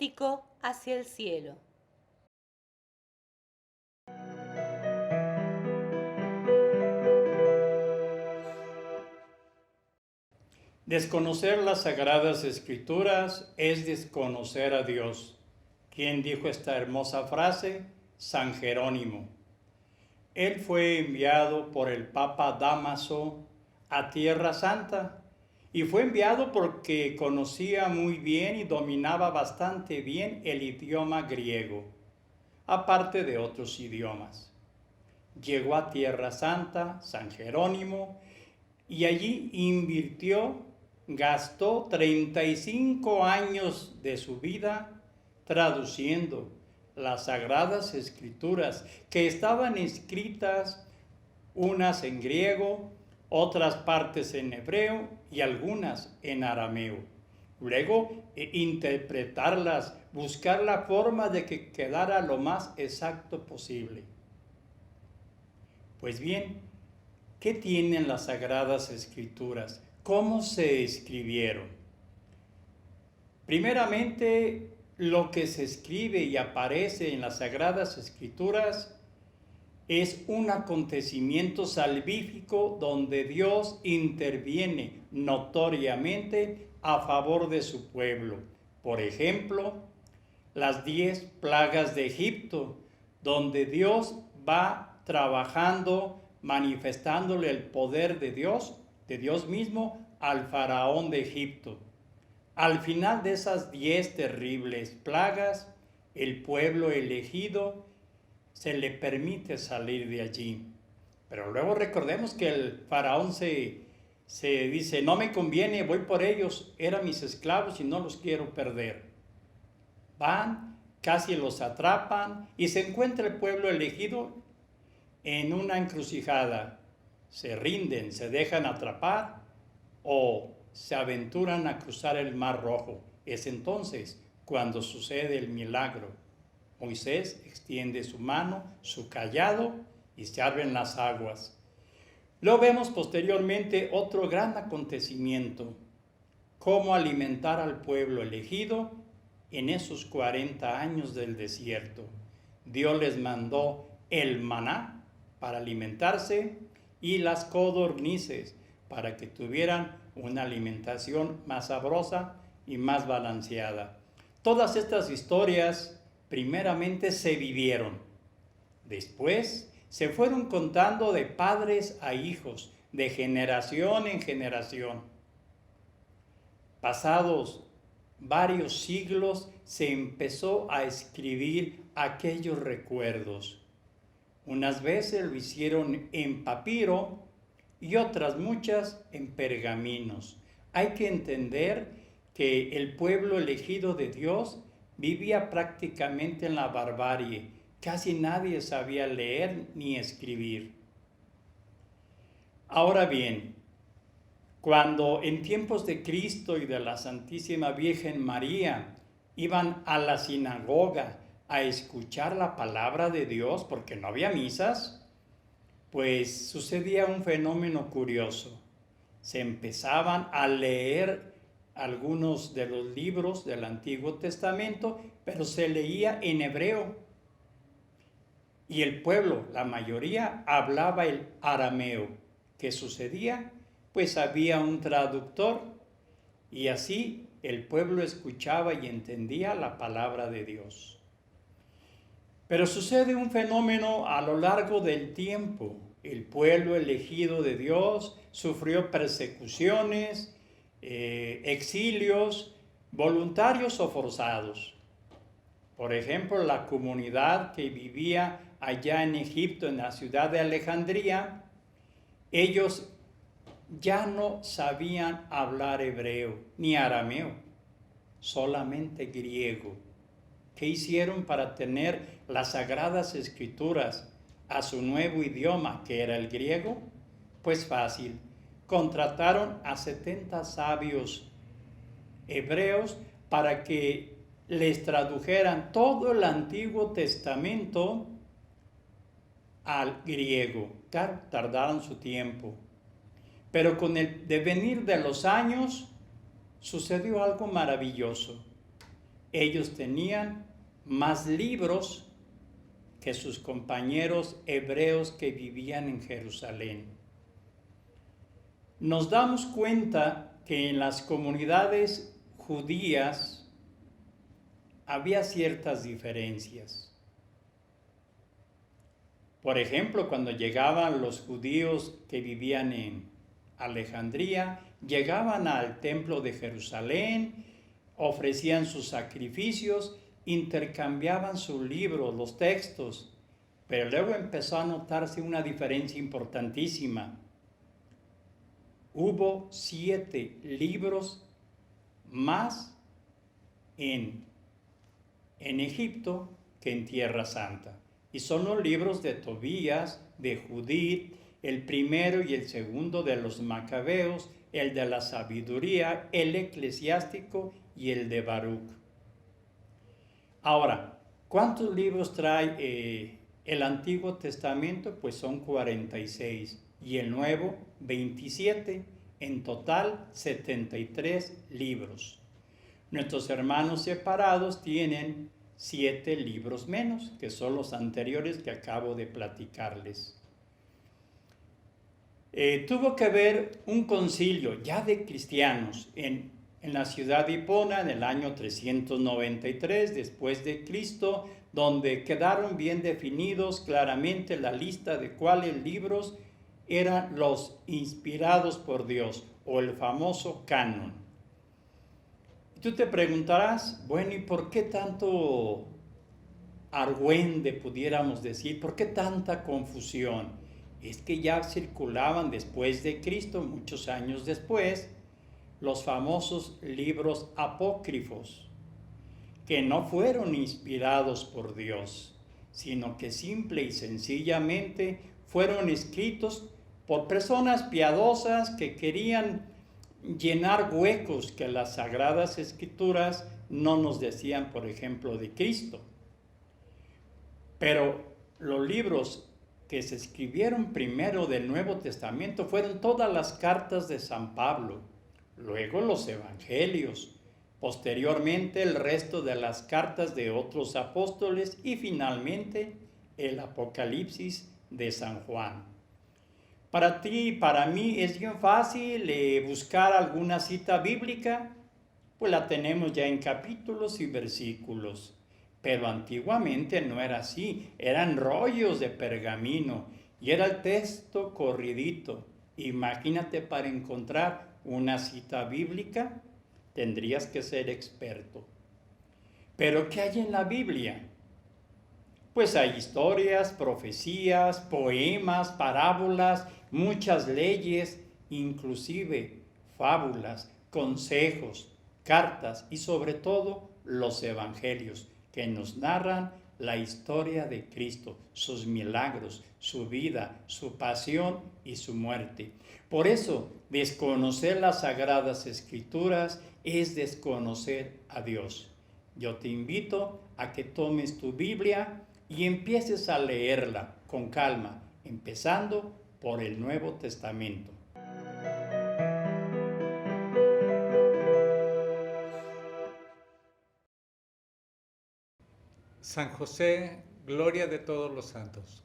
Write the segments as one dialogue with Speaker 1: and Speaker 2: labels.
Speaker 1: cántico hacia el cielo.
Speaker 2: Desconocer las Sagradas Escrituras es desconocer a Dios. ¿Quién dijo esta hermosa frase? San Jerónimo. Él fue enviado por el Papa Dámaso a Tierra Santa y fue enviado porque conocía muy bien y dominaba bastante bien el idioma griego, aparte de otros idiomas. Llegó a Tierra Santa, San Jerónimo, y allí gastó 35 años de su vida traduciendo las Sagradas Escrituras, que estaban escritas unas en griego, otras partes en hebreo y algunas en arameo. Luego, interpretarlas, buscar la forma de que quedara lo más exacto posible. Pues bien, ¿qué tienen las Sagradas Escrituras? ¿Cómo se escribieron? Primeramente, lo que se escribe y aparece en las Sagradas Escrituras es un acontecimiento salvífico donde Dios interviene notoriamente a favor de su pueblo. Por ejemplo, las 10 plagas de Egipto, donde Dios va trabajando, manifestándole el poder de Dios mismo, al faraón de Egipto. Al final de esas 10 terribles plagas, el pueblo elegido se le permite salir de allí. Pero luego recordemos que el faraón se dice, no me conviene, voy por ellos, eran mis esclavos y no los quiero perder. Van, casi los atrapan y se encuentra el pueblo elegido en una encrucijada. Se rinden, se dejan atrapar o se aventuran a cruzar el Mar Rojo. Es entonces cuando sucede el milagro. Moisés extiende su mano, su cayado, y se abren las aguas. Luego vemos posteriormente otro gran acontecimiento, cómo alimentar al pueblo elegido en esos 40 años del desierto. Dios les mandó el maná para alimentarse y las codornices para que tuvieran una alimentación más sabrosa y más balanceada. Todas estas historias primeramente se vivieron, después se fueron contando de padres a hijos, de generación en generación. Pasados varios siglos se empezó a escribir aquellos recuerdos. Unas veces lo hicieron en papiro y otras muchas en pergaminos. Hay que entender que el pueblo elegido de Dios vivía prácticamente en la barbarie. Casi nadie sabía leer ni escribir. Ahora bien, cuando en tiempos de Cristo y de la Santísima Virgen María iban a la sinagoga a escuchar la palabra de Dios, porque no había misas, pues sucedía un fenómeno curioso. Se empezaban a leer algunos de los libros del Antiguo Testamento, pero se leía en hebreo. Y el pueblo, la mayoría, hablaba el arameo. ¿Qué sucedía? Pues había un traductor y así el pueblo escuchaba y entendía la palabra de Dios. Pero sucede un fenómeno a lo largo del tiempo. El pueblo elegido de Dios sufrió persecuciones, exilios, voluntarios o forzados. Por ejemplo, la comunidad que vivía allá en Egipto, en la ciudad de Alejandría, ellos ya no sabían hablar hebreo ni arameo, solamente griego. ¿Qué hicieron para tener las Sagradas Escrituras a su nuevo idioma, que era el griego? Pues fácil, contrataron a 70 sabios hebreos para que les tradujeran todo el Antiguo Testamento al griego. Claro, tardaron su tiempo. Pero con el devenir de los años sucedió algo maravilloso. ellos tenían más libros que sus compañeros hebreos que vivían en Jerusalén. Nos damos cuenta que en las comunidades judías había ciertas diferencias. Por ejemplo, cuando llegaban los judíos que vivían en Alejandría, llegaban al templo de Jerusalén, ofrecían sus sacrificios, intercambiaban sus libros, los textos, pero luego empezó a notarse una diferencia importantísima. Hubo 7 libros más en Egipto que en Tierra Santa. Y son los libros de Tobías, de Judith, el primero y el segundo de los Macabeos, el de la sabiduría, el eclesiástico y el de Baruch. Ahora, ¿cuántos libros trae el Antiguo Testamento? Pues son 46 y el Nuevo 27, en total 73 libros. Nuestros hermanos separados tienen 7 libros menos, que son los anteriores que acabo de platicarles. Tuvo que haber un concilio ya de cristianos en la ciudad de Hipona en el año 393 después de Cristo, donde quedaron bien definidos claramente la lista de cuáles libros eran los inspirados por Dios, o el famoso canon. Tú te preguntarás, bueno, ¿y por qué tanto argüende, pudiéramos decir? ¿Por qué tanta confusión? Es que ya circulaban después de Cristo, muchos años después, los famosos libros apócrifos, que no fueron inspirados por Dios, sino que simple y sencillamente fueron escritos por personas piadosas que querían llenar huecos que las Sagradas Escrituras no nos decían, por ejemplo, de Cristo. Pero los libros que se escribieron primero del Nuevo Testamento fueron todas las cartas de San Pablo, luego los evangelios, posteriormente el resto de las cartas de otros apóstoles y finalmente el Apocalipsis de San Juan. Para ti y para mí es bien fácil buscar alguna cita bíblica, pues la tenemos ya en capítulos y versículos. Pero antiguamente no era así, eran rollos de pergamino y era el texto corridito. Imagínate, para encontrar una cita bíblica tendrías que ser experto. ¿Pero qué hay en la Biblia? Pues hay historias, profecías, poemas, parábolas, muchas leyes, inclusive fábulas, consejos, cartas y sobre todo los evangelios, que nos narran la historia de Cristo, sus milagros, su vida, su pasión y su muerte. Por eso, desconocer las Sagradas Escrituras es desconocer a Dios. Yo te invito a que tomes tu Biblia y empieces a leerla con calma, empezando por el Nuevo Testamento.
Speaker 3: San José, gloria de todos los santos.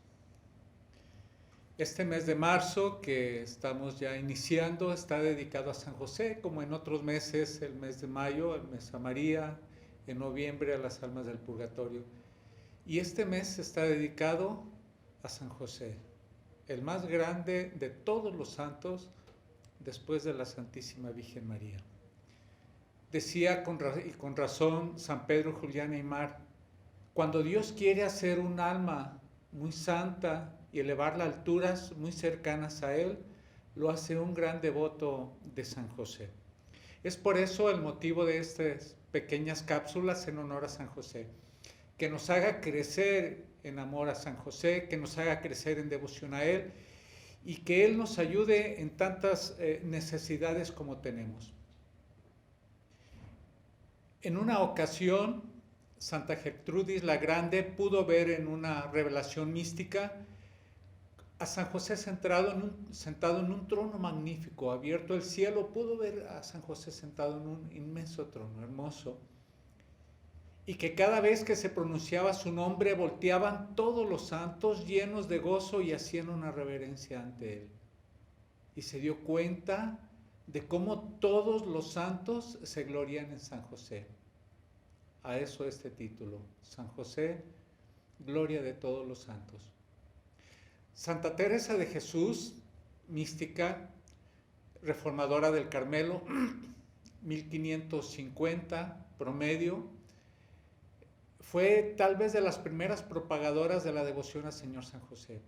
Speaker 3: Este mes de marzo que estamos ya iniciando está dedicado a San José, como en otros meses, el mes de mayo, el mes a María, en noviembre a las almas del purgatorio. Y este mes está dedicado a San José, el más grande de todos los santos después de la Santísima Virgen María. Decía con razón San Pedro Julián Aymar, cuando Dios quiere hacer un alma muy santa y elevarla a alturas muy cercanas a Él, lo hace un gran devoto de San José. Es por eso el motivo de estas pequeñas cápsulas en honor a San José, que nos haga crecer en amor a San José, que nos haga crecer en devoción a Él y que Él nos ayude en tantas necesidades como tenemos. En una ocasión, Santa Gertrudis la Grande pudo ver en una revelación mística a San José sentado en un trono magnífico, abierto el cielo. Pudo ver a San José sentado en un inmenso trono, hermoso. y que cada vez que se pronunciaba su nombre volteaban todos los santos llenos de gozo y hacían una reverencia ante él. Y se dio cuenta de cómo todos los santos se glorían en San José. A eso este título, San José, gloria de todos los santos. Santa Teresa de Jesús, mística, reformadora del Carmelo, 1550 promedio, fue tal vez de las primeras propagadoras de la devoción al Señor San José.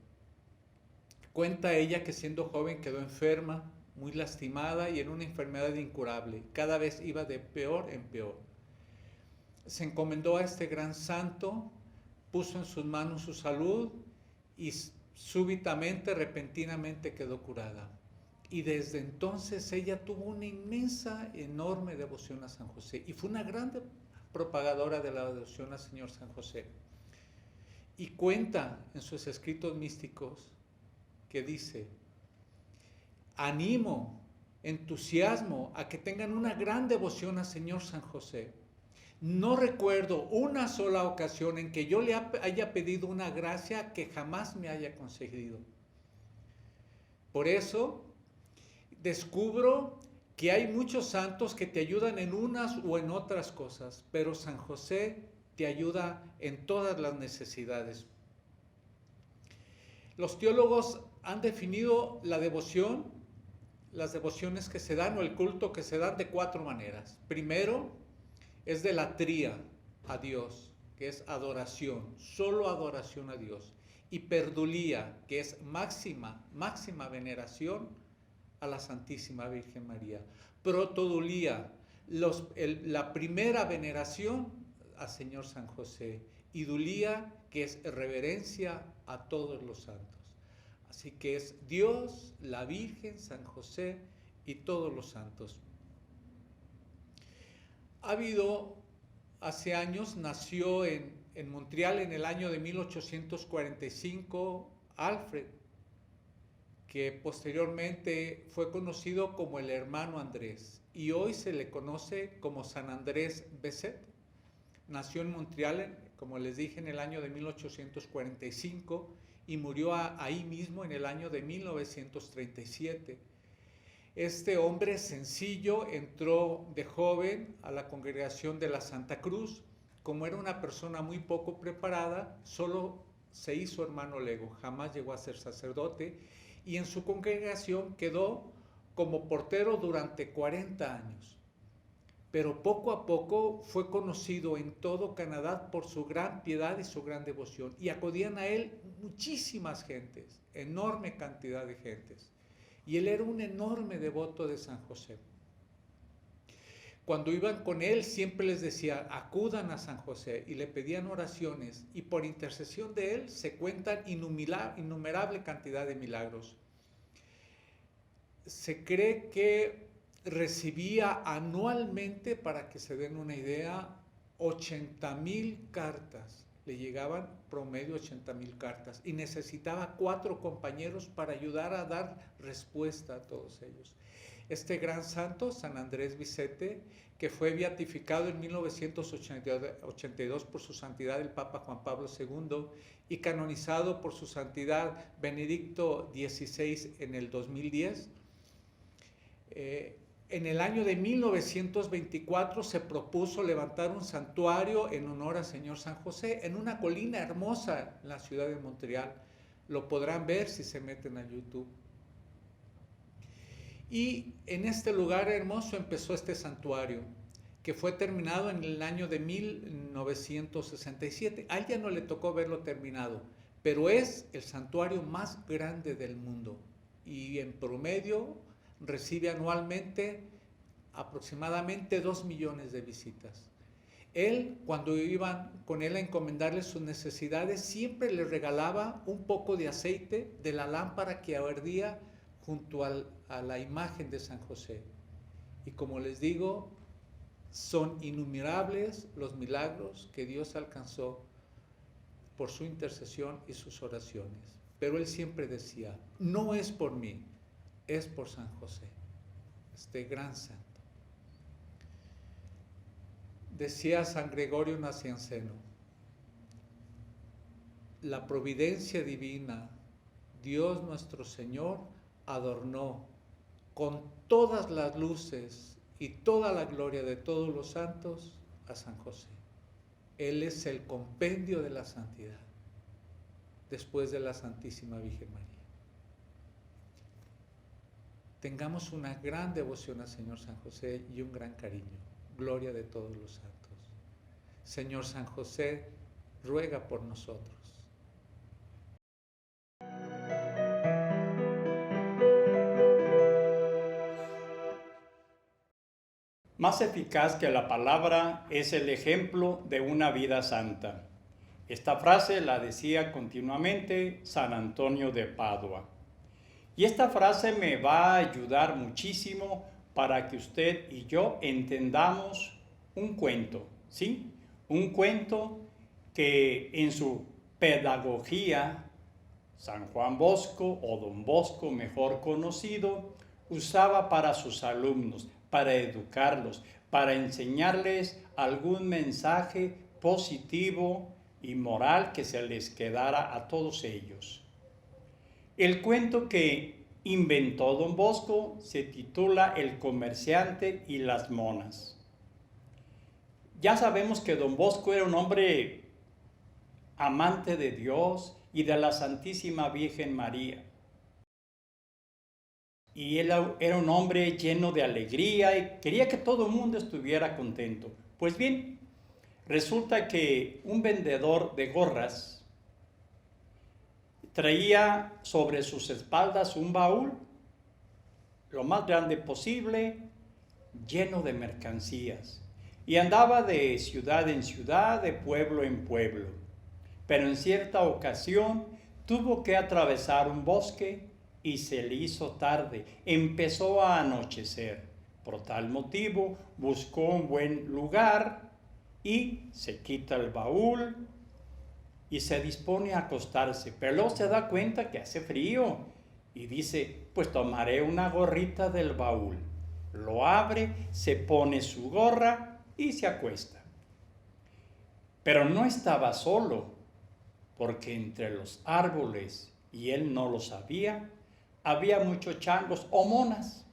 Speaker 3: Cuenta ella que siendo joven quedó enferma, muy lastimada y en una enfermedad incurable. Cada vez iba de peor en peor. Se encomendó a este gran santo, puso en sus manos su salud y súbitamente, repentinamente quedó curada. Y desde entonces ella tuvo una inmensa, enorme devoción a San José y fue una grande propagadora de la devoción al Señor San José. Y cuenta en sus escritos místicos que dice: animo, entusiasmo a que tengan una gran devoción al Señor San José. No recuerdo una sola ocasión en que yo le haya pedido una gracia que jamás me haya concedido. Por eso descubro que hay muchos santos que te ayudan en unas o en otras cosas, pero San José te ayuda en todas las necesidades. Los teólogos han definido la devoción, las devociones que se dan o el culto que se dan de 4 maneras. Primero, es de latría a Dios, que es adoración, solo adoración a Dios. Y perdulía, que es máxima veneración a la Santísima Virgen María. Protodulía, la primera veneración al Señor San José. Y dulía, que es reverencia a todos los santos. Así que es Dios, la Virgen, San José y todos los santos. Ha habido, hace años, nació en Montreal en el año de 1845 Alfred, que posteriormente fue conocido como el hermano Andrés y hoy se le conoce como San Andrés Bessette. Nació en Montreal, como les dije, en el año de 1845 y murió ahí mismo en el año de 1937. Este hombre sencillo entró de joven a la congregación de la Santa Cruz. Como era una persona muy poco preparada, solo se hizo hermano lego, jamás llegó a ser sacerdote, y en su congregación quedó como portero durante 40 años. Pero poco a poco fue conocido en todo Canadá por su gran piedad y su gran devoción, y acudían a él muchísimas gentes, enorme cantidad de gentes. Y él era un enorme devoto de San José. Cuando iban con él siempre les decía: acudan a San José, y le pedían oraciones, y por intercesión de él se cuentan innumerable cantidad de milagros. Se cree que recibía anualmente, para que se den una idea, 80,000 cartas. Le llegaban promedio 80,000 cartas y necesitaba 4 compañeros para ayudar a dar respuesta a todos ellos. Este gran santo, San Andrés Bessette, que fue beatificado en 1982 por su santidad el Papa Juan Pablo II y canonizado por su santidad Benedicto XVI en el 2010, en el año de 1924 se propuso levantar un santuario en honor al Señor San José en una colina hermosa en la ciudad de Montreal. Lo podrán ver si se meten a YouTube. Y en este lugar hermoso empezó este santuario, que fue terminado en el año de 1967. A él ya no le tocó verlo terminado, pero es el santuario más grande del mundo y en promedio recibe anualmente aproximadamente 2 millones de visitas. Él, cuando iban con él a encomendarle sus necesidades, siempre le regalaba un poco de aceite de la lámpara que ardía junto a la imagen de San José. Y como les digo, son innumerables los milagros que Dios alcanzó por su intercesión y sus oraciones. Pero él siempre decía: no es por mí, es por San José, este gran santo. Decía San Gregorio Nacianceno, la providencia divina, Dios nuestro Señor, adornó con todas las luces y toda la gloria de todos los santos a San José. Él es el compendio de la santidad, después de la Santísima Virgen María. Tengamos una gran devoción al Señor San José y un gran cariño. Gloria de todos los santos. Señor San José, ruega por nosotros.
Speaker 2: Más eficaz que la palabra es el ejemplo de una vida santa. Esta frase la decía continuamente San Antonio de Padua. Y esta frase me va a ayudar muchísimo para que usted y yo entendamos un cuento, ¿sí? Un cuento que en su pedagogía, San Juan Bosco, o Don Bosco mejor conocido, usaba para sus alumnos, para educarlos, para enseñarles algún mensaje positivo y moral que se les quedara a todos ellos. El cuento que inventó Don Bosco se titula El comerciante y las monas. Ya sabemos que Don Bosco era un hombre amante de Dios y de la Santísima Virgen María. Y él era un hombre lleno de alegría y quería que todo el mundo estuviera contento. Pues bien, resulta que un vendedor de gorras traía sobre sus espaldas un baúl, lo más grande posible, lleno de mercancías. Y andaba de ciudad en ciudad, de pueblo en pueblo. Pero en cierta ocasión tuvo que atravesar un bosque y se le hizo tarde. Empezó a anochecer. Por tal motivo buscó un buen lugar y se quita el baúl y se dispone a acostarse. Pero luego se da cuenta que hace frío y dice, pues tomaré una gorrita del baúl. Lo abre, se pone su gorra y se acuesta. Pero no estaba solo, porque entre los árboles, y él no lo sabía, había muchos changos o monas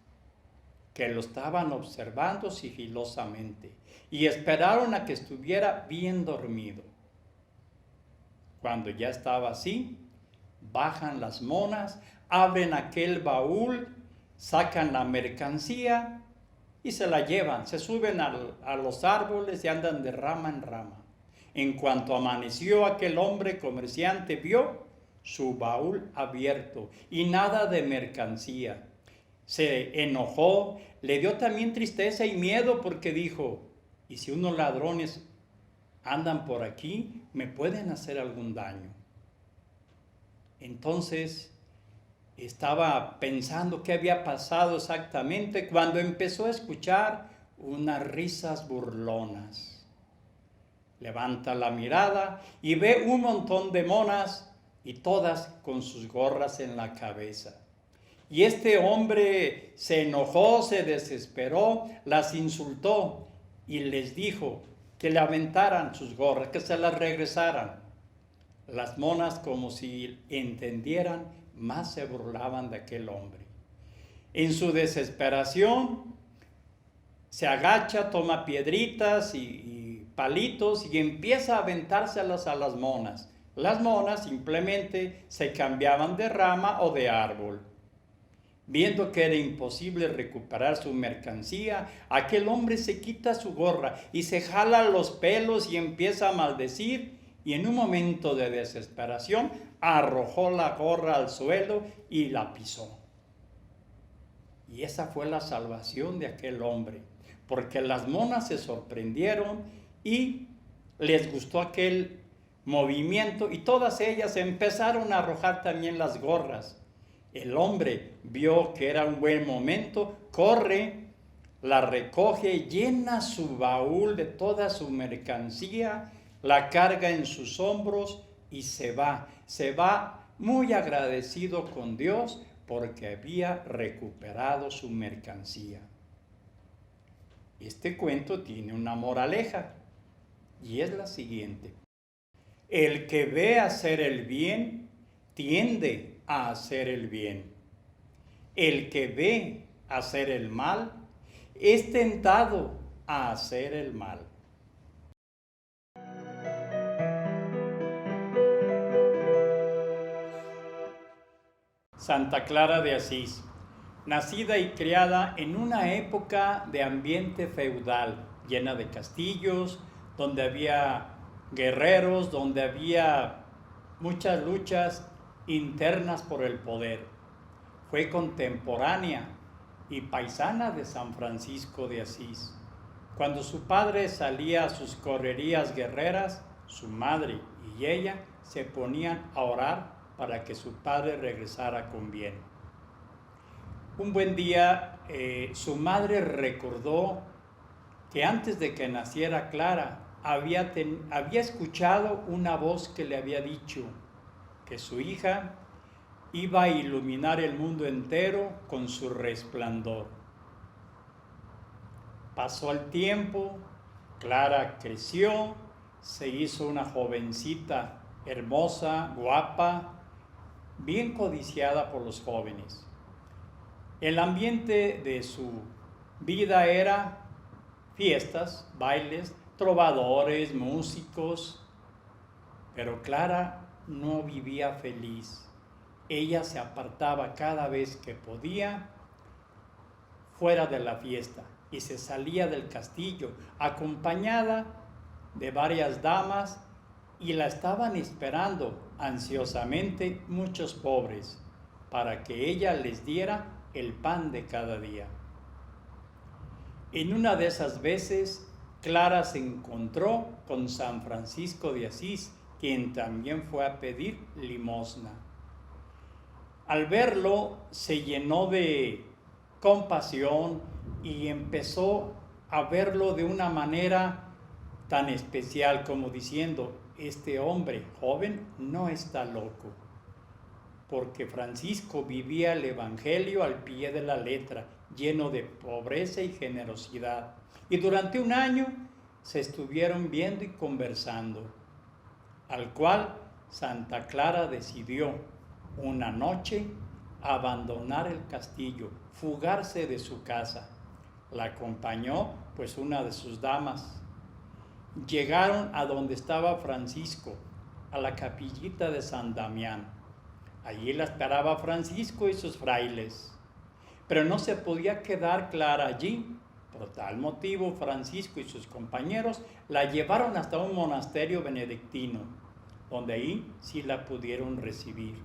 Speaker 2: que lo estaban observando sigilosamente y esperaron a que estuviera bien dormido. Cuando ya estaba así, bajan las monas, abren aquel baúl, sacan la mercancía y se la llevan, se suben a los árboles y andan de rama en rama. En cuanto amaneció, aquel hombre comerciante vio su baúl abierto y nada de mercancía. Se enojó, le dio también tristeza y miedo porque dijo, ¿y si unos ladrones andan por aquí, me pueden hacer algún daño? Entonces estaba pensando qué había pasado exactamente cuando empezó a escuchar unas risas burlonas. Levanta la mirada y ve un montón de monas y todas con sus gorras en la cabeza. Y este hombre se enojó, se desesperó, las insultó y les dijo que le aventaran sus gorras, que se las regresaran. Las monas, como si entendieran, más se burlaban de aquel hombre. En su desesperación, se agacha, toma piedritas y palitos y empieza a aventárselas a las monas. Las monas simplemente se cambiaban de rama o de árbol. Viendo que era imposible recuperar su mercancía, aquel hombre se quita su gorra y se jala los pelos y empieza a maldecir, y en un momento de desesperación arrojó la gorra al suelo y la pisó. Y esa fue la salvación de aquel hombre, porque las monas se sorprendieron y les gustó aquel movimiento y todas ellas empezaron a arrojar también las gorras. El hombre vio que era un buen momento, corre, la recoge, llena su baúl de toda su mercancía, la carga en sus hombros y se va muy agradecido con Dios porque había recuperado su mercancía. Este cuento tiene una moraleja y es la siguiente. El que ve hacer el bien, tiende a hacer el bien. El que ve hacer el mal, es tentado a hacer el mal. Santa Clara de Asís, nacida y criada en una época de ambiente feudal, llena de castillos, donde había guerreros, donde había muchas luchas internas por el poder. Fue contemporánea y paisana de San Francisco de Asís. Cuando su padre salía a sus correrías guerreras, su madre y ella se ponían a orar para que su padre regresara con bien. Un buen día, su madre recordó que antes de que naciera Clara, había escuchado una voz que le había dicho que su hija iba a iluminar el mundo entero con su resplandor. Pasó el tiempo, Clara creció, se hizo una jovencita hermosa, guapa, bien codiciada por los jóvenes. El ambiente de su vida era fiestas, bailes, trovadores, músicos, pero Clara no vivía feliz. Ella se apartaba cada vez que podía fuera de la fiesta y se salía del castillo acompañada de varias damas y la estaban esperando ansiosamente muchos pobres para que ella les diera el pan de cada día. En una de esas veces, Clara se encontró con San Francisco de Asís, quien también fue a pedir limosna. Al verlo, se llenó de compasión y empezó a verlo de una manera tan especial como diciendo, este hombre joven no está loco, porque Francisco vivía el Evangelio al pie de la letra, lleno de pobreza y generosidad. Y durante un año se estuvieron viendo y conversando, al cual Santa Clara decidió una noche abandonar el castillo, fugarse de su casa. La acompañó pues una de sus damas. Llegaron a donde estaba Francisco, a la capillita de San Damián. Allí la esperaba Francisco y sus frailes. Pero no se podía quedar Clara allí. Por tal motivo, Francisco y sus compañeros la llevaron hasta un monasterio benedictino, donde ahí sí la pudieron recibir.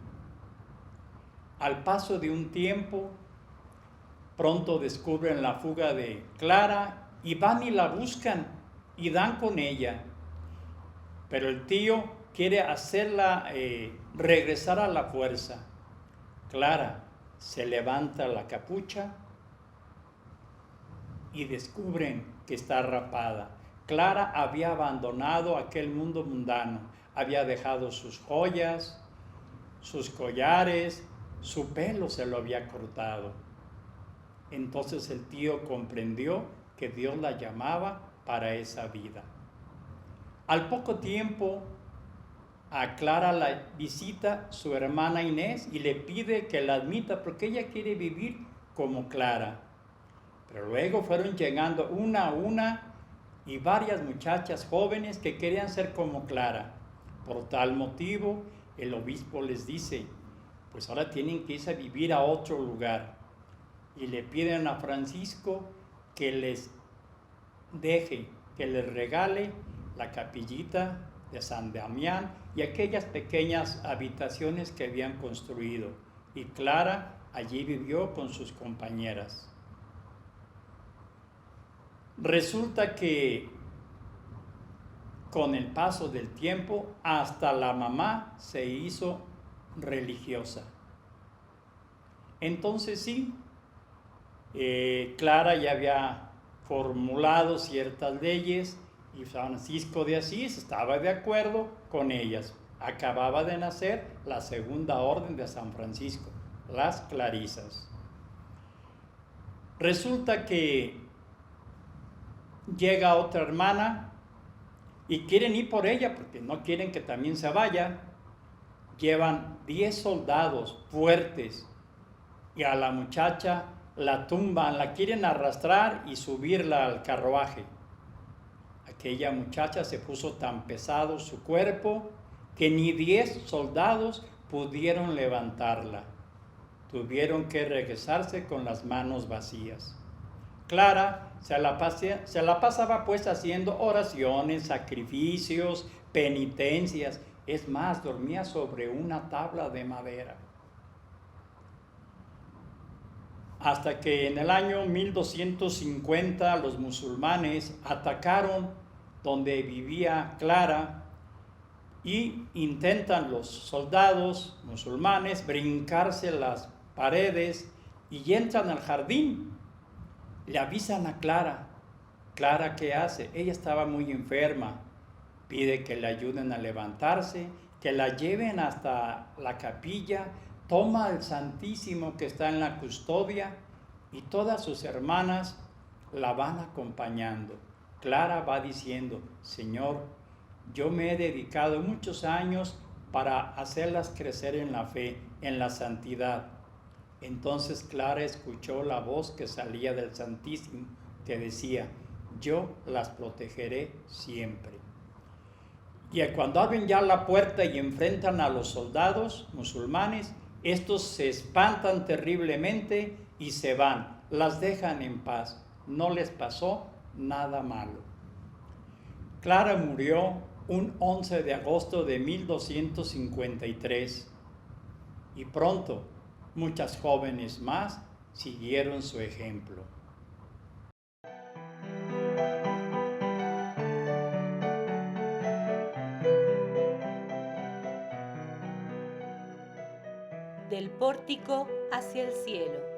Speaker 2: Al paso de un tiempo, pronto descubren la fuga de Clara y van y la buscan y dan con ella. Pero el tío quiere hacerla regresar a la fuerza. Clara se levanta la capucha y descubren que está rapada. Clara había abandonado aquel mundo mundano, había dejado sus joyas, sus collares, su pelo se lo había cortado. Entonces el tío comprendió que Dios la llamaba para esa vida. Al poco tiempo, a Clara la visita su hermana Inés y le pide que la admita porque ella quiere vivir como Clara. Pero luego fueron llegando una a una y varias muchachas jóvenes que querían ser como Clara. Por tal motivo, el obispo les dice, pues ahora tienen que irse a vivir a otro lugar. Y le piden a Francisco que les deje, que les regale la capillita de San Damián y aquellas pequeñas habitaciones que habían construido. Y Clara allí vivió con sus compañeras. Resulta que con el paso del tiempo, hasta la mamá se hizo religiosa. Entonces sí, Clara ya había formulado ciertas leyes y Francisco de Asís estaba de acuerdo con ellas. Acababa de nacer la segunda orden de San Francisco, las Clarisas. Resulta que llega otra hermana y quieren ir por ella porque no quieren que también se vaya. Llevan 10 soldados fuertes y a la muchacha la tumban, la quieren arrastrar y subirla al carruaje. Aquella muchacha se puso tan pesado su cuerpo que ni 10 soldados pudieron levantarla. Tuvieron que regresarse con las manos vacías. Clara se la pasaba pues haciendo oraciones, sacrificios, penitencias. Es más, dormía sobre una tabla de madera. Hasta que en el año 1250 los musulmanes atacaron donde vivía Clara y intentan los soldados musulmanes brincarse las paredes y entran al jardín. Le avisan a Clara. Clara, ¿qué hace? Ella estaba muy enferma. Pide que le ayuden a levantarse, que la lleven hasta la capilla. Toma al Santísimo que está en la custodia y todas sus hermanas la van acompañando. Clara va diciendo: Señor, yo me he dedicado muchos años para hacerlas crecer en la fe, en la santidad. Entonces Clara escuchó la voz que salía del Santísimo que decía: yo las protegeré siempre. Y cuando abren ya la puerta y enfrentan a los soldados musulmanes, estos se espantan terriblemente y se van, las dejan en paz, no les pasó nada malo. Clara murió un 11 de agosto de 1253 y pronto muchas jóvenes más siguieron su ejemplo.
Speaker 1: Del pórtico hacia el cielo.